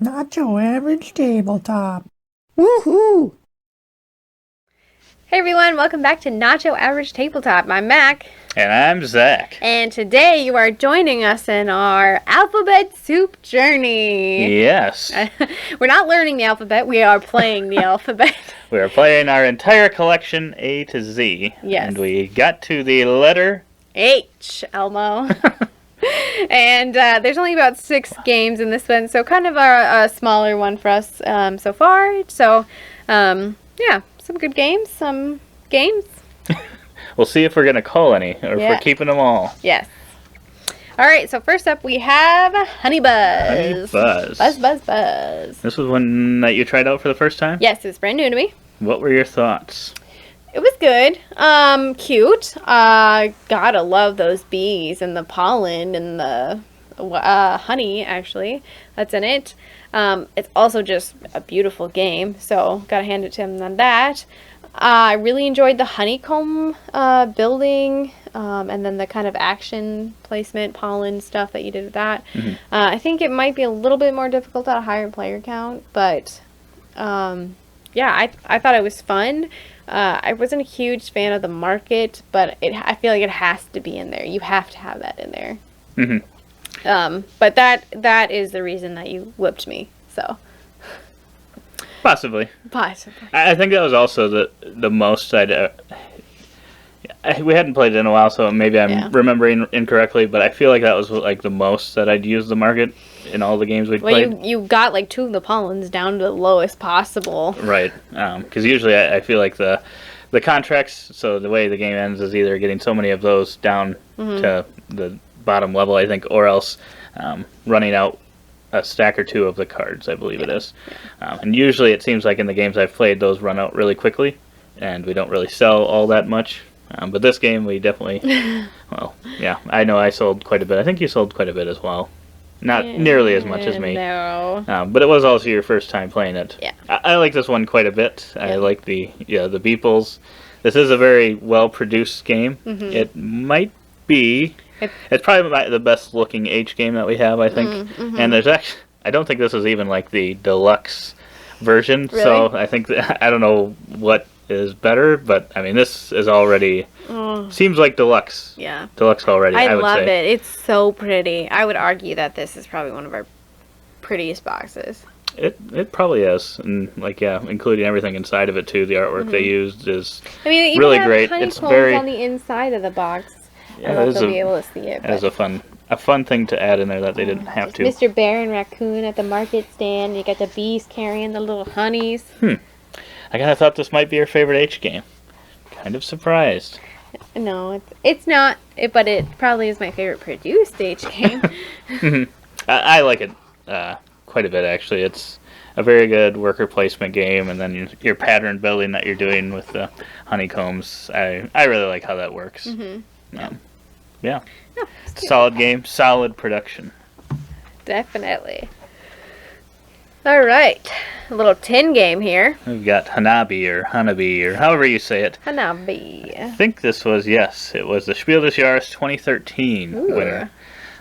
Not your average tabletop. Woohoo! Hey everyone, welcome back to Not Your Average Tabletop. I'm Mac. And I'm Zach. And today you are joining us in our alphabet soup journey. Yes. We're not learning the alphabet, we are playing the alphabet. We are playing our entire collection A to Z. Yes. And we got to the letter H, Elmo. And there's only about 6 games in this one, so kind of a smaller one for us so far. So, yeah, some good games, some games. We'll see if we're going to call any, or if we're keeping them all. Yes. All right, so first up we have Honey Buzz. Honey Buzz. Buzz, buzz, buzz. This was one that you tried out for the first time? Yes, it's brand new to me. What were your thoughts? It was good. Cute. Gotta love those bees and the pollen and the honey, actually, that's in it. It's also just a beautiful game, so gotta hand it to him on that. I really enjoyed the honeycomb building, and then the kind of action placement, pollen stuff that you did with that. Mm-hmm. I think it might be a little bit more difficult at a higher player count, but yeah, I thought it was fun. I wasn't a huge fan of the market, but I feel like it has to be in there. You have to have that in there. Mm-hmm. But that is the reason that you whipped me. So Possibly. I think that was also the most we hadn't played it in a while, so maybe I'm remembering incorrectly, but I feel like that was like the most that I'd used the market in all the games we'd played. Well, you got like 2 of the pollens down to the lowest possible. Right. Because usually I feel like the contracts, so the way the game ends is either getting so many of those down to the bottom level, I think, or else running out a stack or 2 of the cards, I believe it is. And usually it seems like in the games I've played, those run out really quickly, and we don't really sell all that much. But this game, we definitely, well, yeah, I know I sold quite a bit. I think you sold quite a bit as well. Not nearly as much as me. No. But it was also your first time playing it. Yeah. I like this one quite a bit. I like the Beeples. This is a very well-produced game. It might be... It's probably the best looking H game that we have, I think. And there's actually, I don't think this is even like the deluxe version. Really? So I think I don't know what is better, but I mean this is already seems like deluxe. Yeah. Deluxe already. I would love say. it. It's so pretty. I would argue that this is probably one of our prettiest boxes. It probably is, and like including everything inside of it too. The artwork they used is You really have great. Honeycombs It's very on the inside of the box. Yeah, I don't know if they'll be able to see it. That is a fun thing to add in there that they didn't have to. Mr. Bear and Raccoon at the market stand. You got the bees carrying the little honeys. I kind of thought this might be your favorite H game. Kind of surprised. No, it's not. But it probably is my favorite produced H game. I like it quite a bit, actually. It's a very good worker placement game, and then your pattern building that you're doing with the honeycombs. I really like how that works. Yeah. Solid game, solid production. Definitely. All right, a little tin game here. We've got Hanabi or Hanabi or however you say it. Hanabi. I think this was, it was the Spiel des Jahres 2013 winner.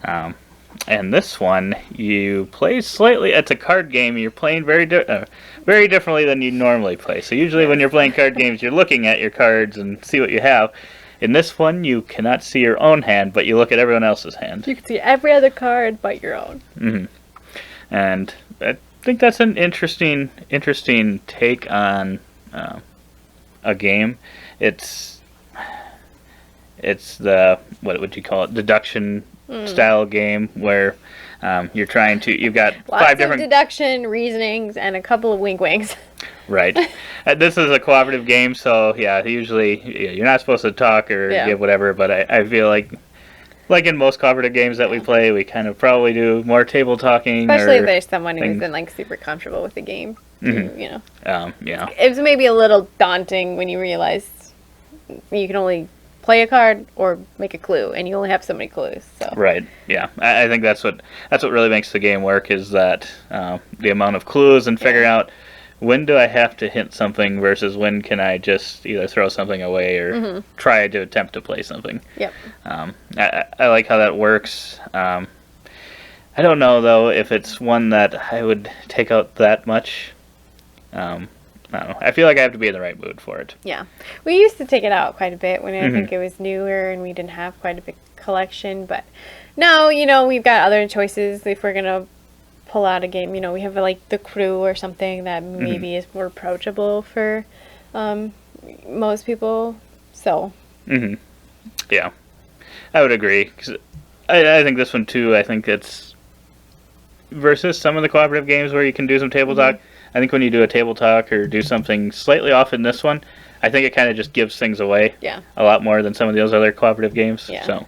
And this one, you play slightly, it's a card game, you're playing very differently than you normally play. So usually when you're playing card games, you're looking at your cards and see what you have. In this one, you cannot see your own hand, but you look at everyone else's hand. You can see every other card but your own. And I think that's an interesting take on a game. It's the, what would you call it, deduction style game where you've got Lots 5 different... of deduction, reasonings, and a couple of wink-winks. Right. This is a cooperative game, so usually you're not supposed to talk or give whatever, but I feel like in most cooperative games that we play, we kind of probably do more table talking. Especially if there's someone who's been like super comfortable with the game. Yeah. It's maybe a little daunting when you realize you can only play a card or make a clue, and you only have so many clues. So. Right. Yeah. I think that's what really makes the game work is that the amount of clues and figuring out when do I have to hint something versus when can I just either throw something away or try to attempt to play something. Yep. I like how that works. I don't know though if it's one that I would take out that much. I don't know. I feel like I have to be in the right mood for it. Yeah. We used to take it out quite a bit when I Mm-hmm. think it was newer and we didn't have quite a big collection. But now, you know, we've got other choices if we're going to pull out a game. You know, we have like the Crew or something that maybe is more approachable for most people. So. Mm-hmm. Yeah. I would agree. 'Cause I think this one too, I think it's versus some of the cooperative games where you can do some table talk. I think when you do a table talk or do something slightly off in this one, I think it kind of just gives things away a lot more than some of those other cooperative games. Yeah. So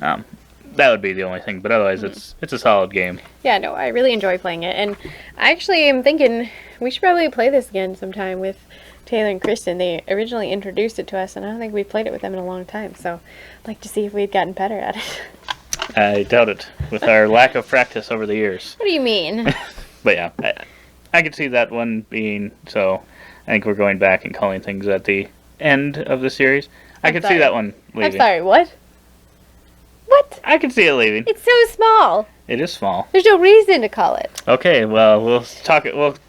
that would be the only thing. But otherwise, it's a solid game. Yeah, no, I really enjoy playing it. And I actually am thinking we should probably play this again sometime with Taylor and Kristen. They originally introduced it to us, and I don't think we've played it with them in a long time. So I'd like to see if we'd gotten better at it. I doubt it, with our lack of practice over the years. What do you mean? But yeah, I could see that one being, so I think we're going back and calling things at the end of the series. I could see that one leaving. I'm sorry, what? What? I could see it leaving. It's so small. It is small. There's no reason to call it. Okay, well, we'll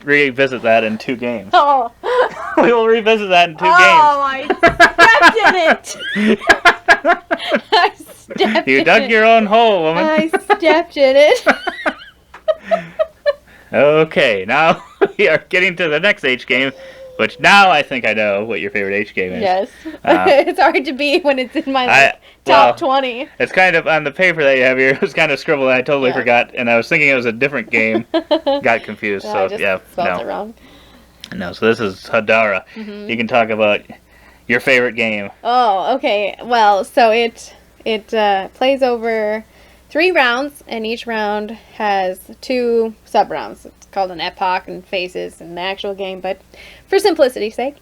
revisit that in 2 games. Oh. We will revisit that in 2 I stepped in it. I stepped You in dug it. your own hole, woman. I stepped in it. Okay, now we are getting to the next H game, which now I think I know what your favorite H game is. Yes. It's hard to be when it's in my top 20. It's kind of on the paper that you have here. It was kind of scribbled. And I totally forgot, and I was thinking it was a different game. Got confused. I So just yeah, spelled it wrong. No. So this is Hadara. You can talk about your favorite game. Oh, okay. Well, so it plays over 3 rounds, and each round has 2 sub-rounds. It's called an epoch and phases in the actual game, but for simplicity's sake.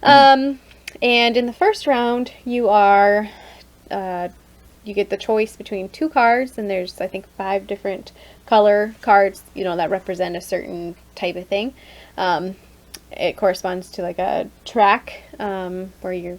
And in the first round, you are you get the choice between 2 cards, and there's, I think, 5 different color cards, you know, that represent a certain type of thing. It corresponds to like a track where you're,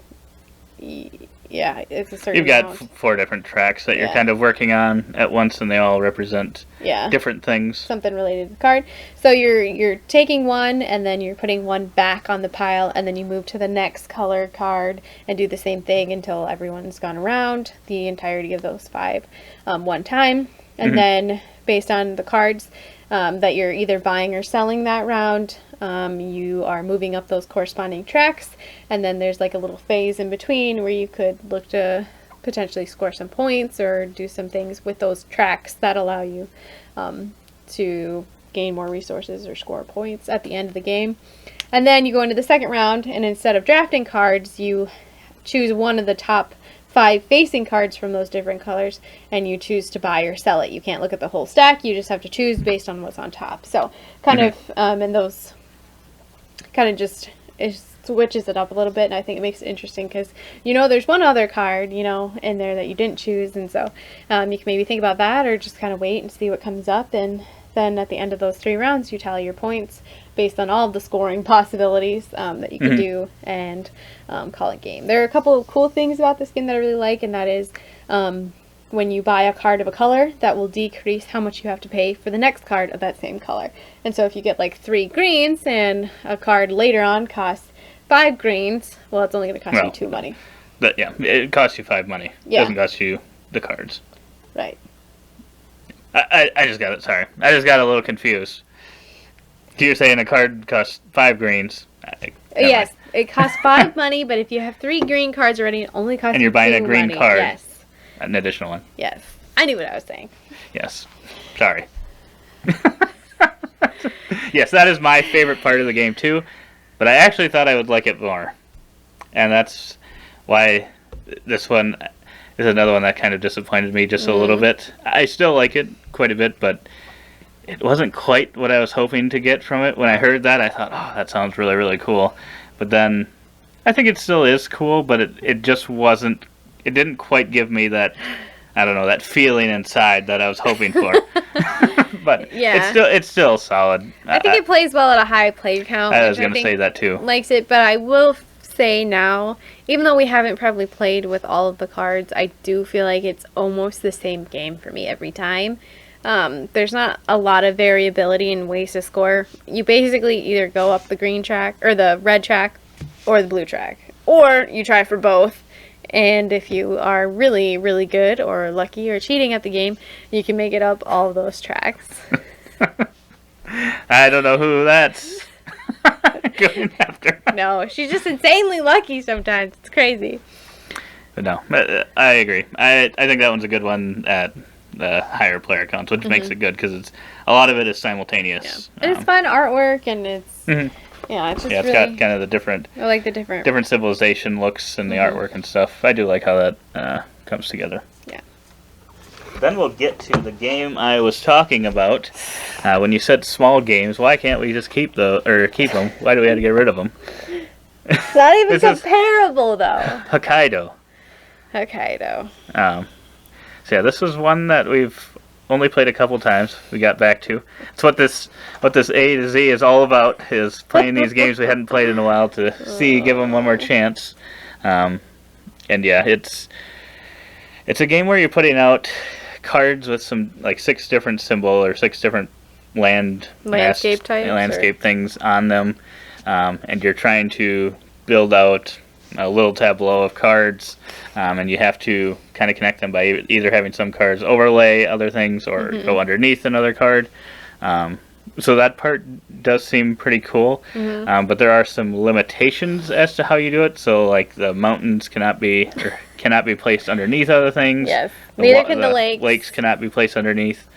it's a certain You've got amount. 4 different tracks that you're kind of working on at once, and they all represent Yeah. different things. Something related to the card. So you're taking one, and then you're putting one back on the pile, and then you move to the next color card and do the same thing until everyone's gone around the entirety of those 5 one time. And then based on the cards that you're either buying or selling that round, you are moving up those corresponding tracks, and then there's like a little phase in between where you could look to potentially score some points or do some things with those tracks that allow you to gain more resources or score points at the end of the game. And then you go into the second round, and instead of drafting cards, you choose one of the top 5 facing cards from those different colors, and you choose to buy or sell it. You can't look at the whole stack, you just have to choose based on what's on top. So kind of and those kind of just it switches it up a little bit, and I think it makes it interesting because, you know, there's one other card, you know, in there that you didn't choose, and so you can maybe think about that or just kind of wait and see what comes up, and then at the end of those 3 rounds you tally your points based on all of the scoring possibilities that you can do, and call it game. There are a couple of cool things about this game that I really like, and that is when you buy a card of a color, that will decrease how much you have to pay for the next card of that same color. And so if you get like 3 greens and a card later on costs 5 greens, well, it's only going to cost you 2 money. But yeah, it costs you 5 money. Yeah. It doesn't cost you the cards. Right. I just got it. Sorry, I just got a little confused. You're saying a card costs 5 greens. Yes, it costs 5 money, but if you have 3 green cards already, it only costs and you're buying a 2 green money. card. Yes. An additional one. Yes. I knew what I was saying. Yes. Sorry. Yes, that is my favorite part of the game too, but I actually thought I would like it more. And that's why this one is another one that kind of disappointed me just a little bit. I still like it quite a bit, but it wasn't quite what I was hoping to get from it. When I heard that, I thought, oh, that sounds really, really cool. But then I think it still is cool, but it just wasn't, it didn't quite give me that, I don't know, that feeling inside that I was hoping for. But Yeah. it's still solid. I think it plays well at a high player count. I was which going to say that too. Likes it, but I will say now, even though we haven't probably played with all of the cards, I do feel like it's almost the same game for me every time. There's not a lot of variability in ways to score. You basically either go up the green track, or the red track, or the blue track. Or you try for both. And if you are really, really good, or lucky, or cheating at the game, you can make it up all of those tracks. I don't know who that's going after. No, she's just insanely lucky sometimes. It's crazy. But no, I agree. I think that one's a good one at the higher player counts, which makes it good because a lot of it is simultaneous. Yeah. And it's fun artwork, and it's yeah, it's just it's really, got kind of the different. I like the different civilization looks and the artwork and stuff. I do like how that comes together. Yeah. Then we'll get to the game I was talking about. When you said small games, why can't we just keep them? Why do we have to get rid of them? It's not even comparable, though. Hokkaido. So yeah, this was one that we've only played a couple times. We got back to. It's what this A to Z is all about. Is playing these games we hadn't played in a while to give them one more chance. And yeah, it's a game where you're putting out cards with some 6 different symbol or 6 different landscape things on them, and you're trying to build out a little tableau of cards, and you have to kind of connect them by either having some cards overlay other things or go underneath another card. So that part does seem pretty cool, but there are some limitations as to how you do it. So the mountains cannot be placed underneath other things. Yes, neither can the lakes. Lakes cannot be placed underneath,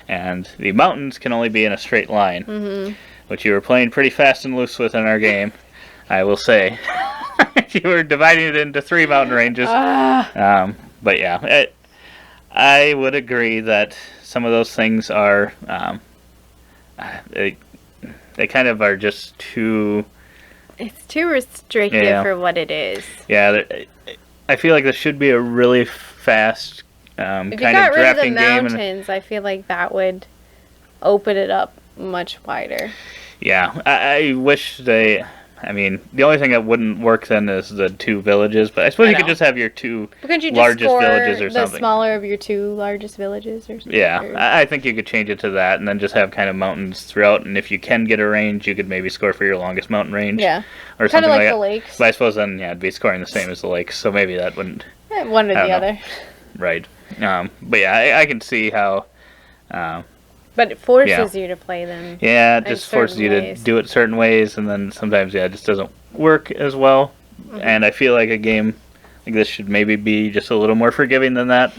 and the mountains can only be in a straight line, which you were playing pretty fast and loose with in our game, I will say. You were dividing it into 3 mountain ranges. But yeah, I would agree that some of those things are they kind of are just too. It's too restrictive for what it is. Yeah, I feel like this should be a really fast kind if of you got rid of the drafting game. mountains, I feel like that would open it up much wider. Yeah, I wish they. I mean, the only thing that wouldn't work then is the 2 villages, but I suppose you could just have your 2 largest villages or something. The smaller of your 2 largest villages or something. Yeah, I think you could change it to that and then just have kind of mountains throughout, and if you can get a range, you could maybe score for your longest mountain range. Yeah, or kind something of like that. the lakes. But I suppose then, it'd be scoring the same as the lakes, so maybe that wouldn't... One or the other. Right. But yeah, I can see how... But it forces you to play them. Yeah, it just forces you to do it certain ways, and then sometimes, it just doesn't work as well. And I feel like a game like this should maybe be just a little more forgiving than that.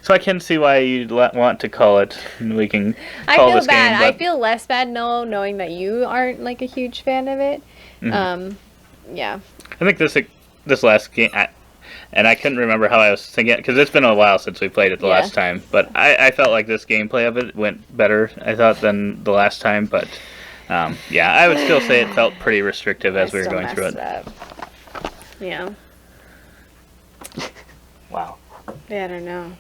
So I can see why you'd want to call it. And we can call this game. I feel bad. I feel less bad knowing that you aren't a huge fan of it. Yeah. I think this last game... And I couldn't remember how I was thinking it, because it's been a while since we played it the last time. But I felt like this gameplay of it went better, I thought, than the last time. But, I would still say it felt pretty restrictive as we were going through it. Yeah. Wow. Yeah, I don't know.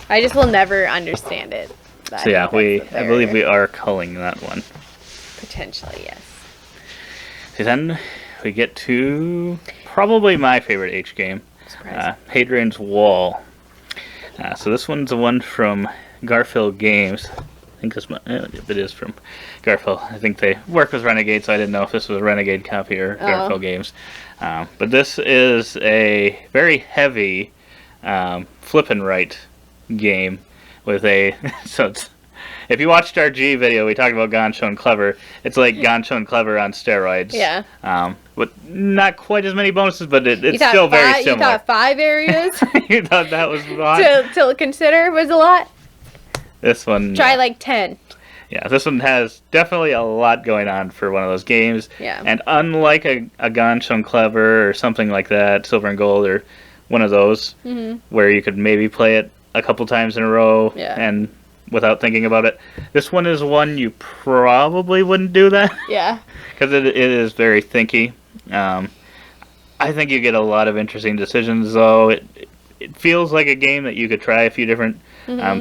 I just will never understand it. So yeah, I believe we are culling that one. Potentially, yes. So then we get to probably my favorite H game, Hadrian's Wall. So this one's the one from Garfield Games. I think it is from Garfield. I think they work with Renegade, so I didn't know if this was a Renegade copy or Garfield Games. But this is a very heavy flip and right game with a... so it's, if you watched our G video, we talked about Gone Shown Clever. It's like Gone Shown Clever on steroids. Yeah. With not quite as many bonuses, but it's still very similar. You thought 5 areas? You thought that was a lot? To consider was a lot? This one... Try 10. Yeah, this one has definitely a lot going on for one of those games. Yeah. And unlike a Gone Shown Clever or something like that, Silver and Gold or one of those, where you could maybe play it a couple times in a row and without thinking about it, this one is one you probably wouldn't do that. Yeah. Because it is very thinky. I think you get a lot of interesting decisions, though. It feels like a game that you could try a few different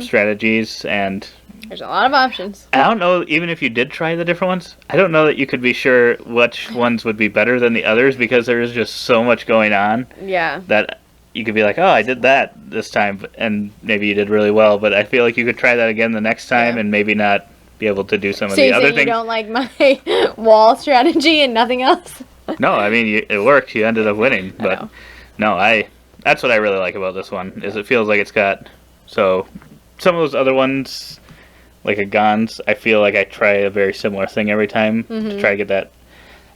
strategies, and There's a lot of options. I don't know, even if you did try the different ones, I don't know that you could be sure which ones would be better than the others because there is just so much going on. Yeah. That you could be like, oh, I did that this time, and maybe you did really well, but I feel like you could try that again the next time and maybe not be able to do some of the other things. So you don't like my wall strategy and nothing else? No, I mean, it worked. You ended up winning, but no, that's what I really like about this one, is it feels like it's got, so some of those other ones, like a Gons, I feel like I try a very similar thing every time to try to get that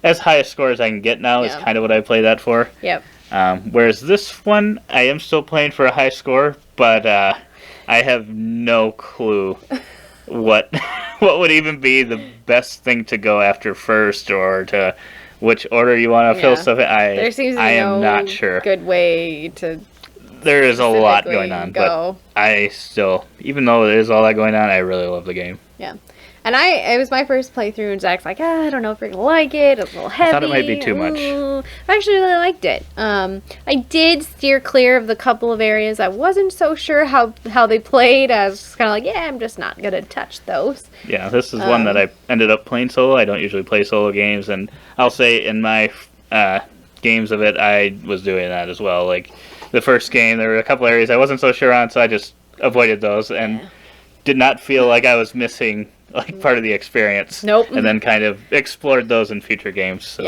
as high a score as I can get now is kind of what I play that for. Yep. Whereas this one, I am still playing for a high score, but I have no clue what would even be the best thing to go after first, or to which order you want to fill stuff in. There seems to be am not sure. Good way to. There is a lot going on, but I still, even though there is all that going on, I really love the game. Yeah. And it was my first playthrough, and Zach's like, I don't know if you're going to like it. It's a little heavy. I thought it might be too much. I actually really liked it. I did steer clear of the couple of areas I wasn't so sure how they played. I was kind of like, I'm just not going to touch those. Yeah, this is one that I ended up playing solo. I don't usually play solo games, and I'll say in my games of it, I was doing that as well. Like, the first game, there were a couple areas I wasn't so sure on, so I just avoided those, and did not feel like I was missing like part of the experience. Nope. And then kind of explored those in future games. So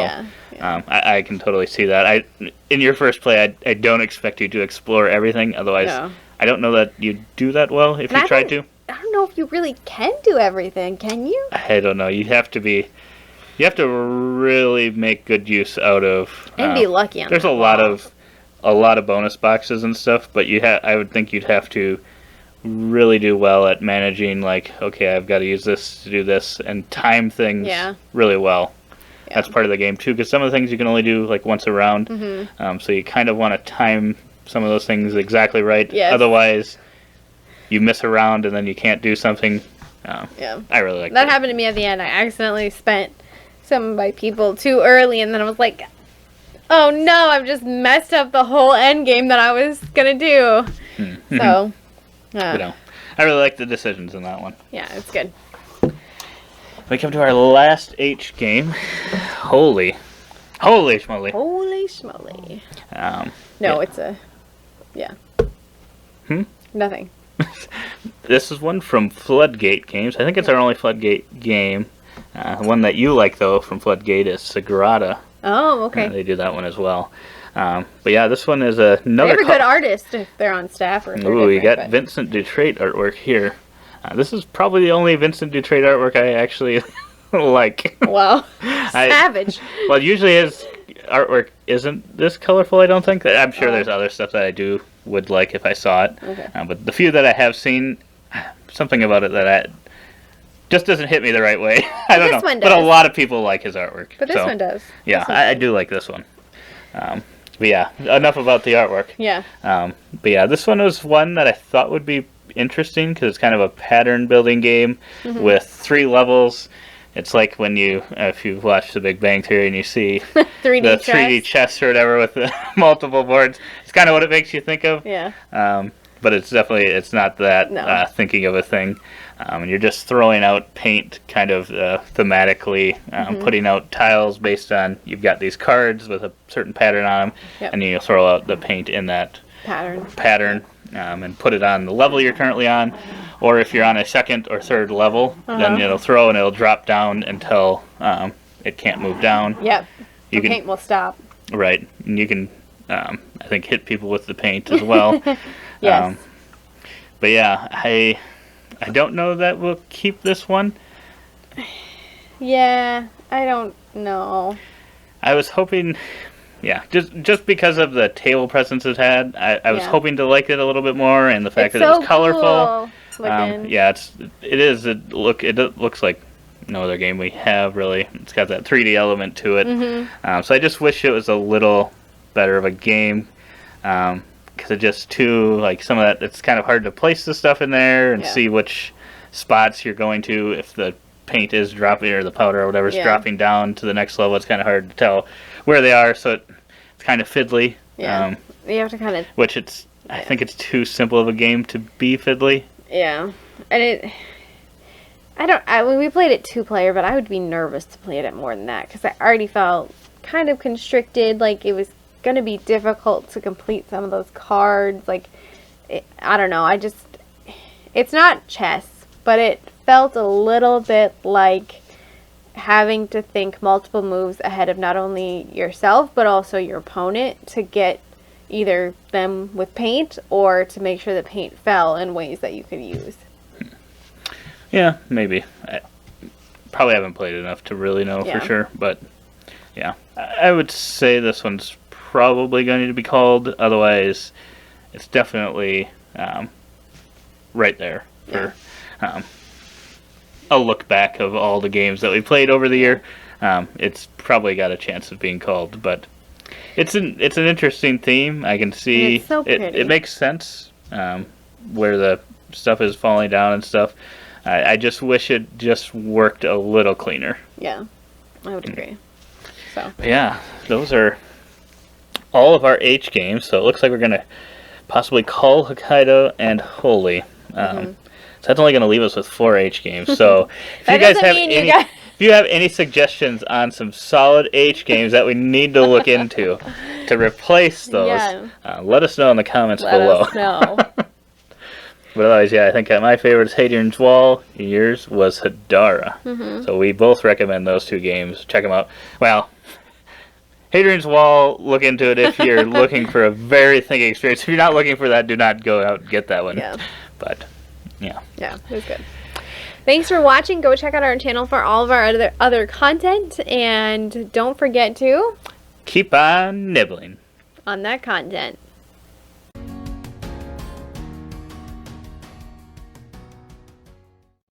I can totally see that. In your first play, I don't expect you to explore everything. Otherwise, I don't know that you do that well if you tried to. I don't know if you really can do everything. Can you? I don't know. You have to really make good use out of. And be lucky on there's that a lot of bonus boxes and stuff, but I would think you'd have to really do well at managing, like, okay, I've got to use this to do this, and time things really well. Yeah. That's part of the game too, because some of the things you can only do like once a round, so you kind of want to time some of those things exactly right. Yes. Otherwise, you miss a round and then you can't do something. I really like that. That happened to me at the end. I accidentally spent some of my people too early, and then I was like, oh no, I've just messed up the whole end game that I was gonna do. So. I really like the decisions in that one. Yeah, it's good. We come to our last H game. Holy schmoly. Holy schmoly. It's a... Yeah. Nothing. This is one from Floodgate Games. I think it's our only Floodgate game. One that you like, though, from Floodgate is Sagrada. Oh, okay. They do that one as well. But yeah, this one is another... They have a good artist if they're on staff. Or ooh, we got Vincent Dutrait artwork here. This is probably the only Vincent Dutrait artwork I actually like. Wow. Savage. Well, usually his artwork isn't this colorful, I don't think. I'm sure there's other stuff that I would like if I saw it. Okay. But the few that I have seen, something about it that just doesn't hit me the right way. I don't know. One does. But a lot of people like his artwork. But this one does. Yeah, I do like this one. But yeah, enough about the artwork. Yeah. But yeah, this one was one that I thought would be interesting because it's kind of a pattern building game with 3 levels. It's like when if you've watched The Big Bang Theory and you see 3D the 3D chess or whatever with the multiple boards. It's kind of what it makes you think of. Yeah. But it's not that thinking of a thing. And you're just throwing out paint kind of thematically, putting out tiles based on, you've got these cards with a certain pattern on them, and you throw out the paint in that pattern and put it on the level you're currently on. Or if you're on a second or third level, then it'll throw and it'll drop down until it can't move down. Yep. The paint will stop. Right. And you can, I think, hit people with the paint as well. Yes. But yeah, I don't know that we'll keep this one. Yeah, I don't know. I was hoping, just because of the table presence it had, I was hoping to like it a little bit more, and the fact that it was colorful. Cool it looks like no other game we have really. It's got that 3D element to it. So I just wish it was a little better of a game. Because it just some of that, it's kind of hard to place the stuff in there and see which spots you're going to. If the paint is dropping or the powder or whatever is dropping down to the next level, it's kind of hard to tell where they are, so it's kind of fiddly. Yeah, you have to kind of... I think it's too simple of a game to be fiddly. Yeah, and When we played it 2-player, but I would be nervous to play it at more than that because I already felt kind of constricted. Like it was going to be difficult to complete some of those cards. Like, I don't know. It's not chess, but it felt a little bit like having to think multiple moves ahead of not only yourself, but also your opponent to get either them with paint or to make sure the paint fell in ways that you could use. Yeah, maybe. I probably haven't played enough to really know for sure, but yeah. I would say this one's probably going to be called. Otherwise, it's definitely right there for a look back of all the games that we played over the year. It's probably got a chance of being called, but it's an interesting theme. I can see it's so pretty. It makes sense where the stuff is falling down and stuff. I just wish it just worked a little cleaner. Yeah, I would agree. So yeah, those are all of our H games. So it looks like we're gonna possibly Cull, Hokkaido, and Holi. So that's only gonna leave us with 4 H games. So if you guys have if you have any suggestions on some solid H games that we need to look into to replace those, let us know in the comments below. Let us know. But otherwise, I think my favorite is Hadrian's Wall. Yours was Hadara. So we both recommend those 2 games. Check them out. Well, Hadrian's Wall, look into it if you're looking for a very thinking experience. If you're not looking for that, do not go out and get that one. Yeah. But, yeah. Yeah, it was good. Thanks for watching. Go check out our channel for all of our other content. And don't forget to keep on nibbling on that content.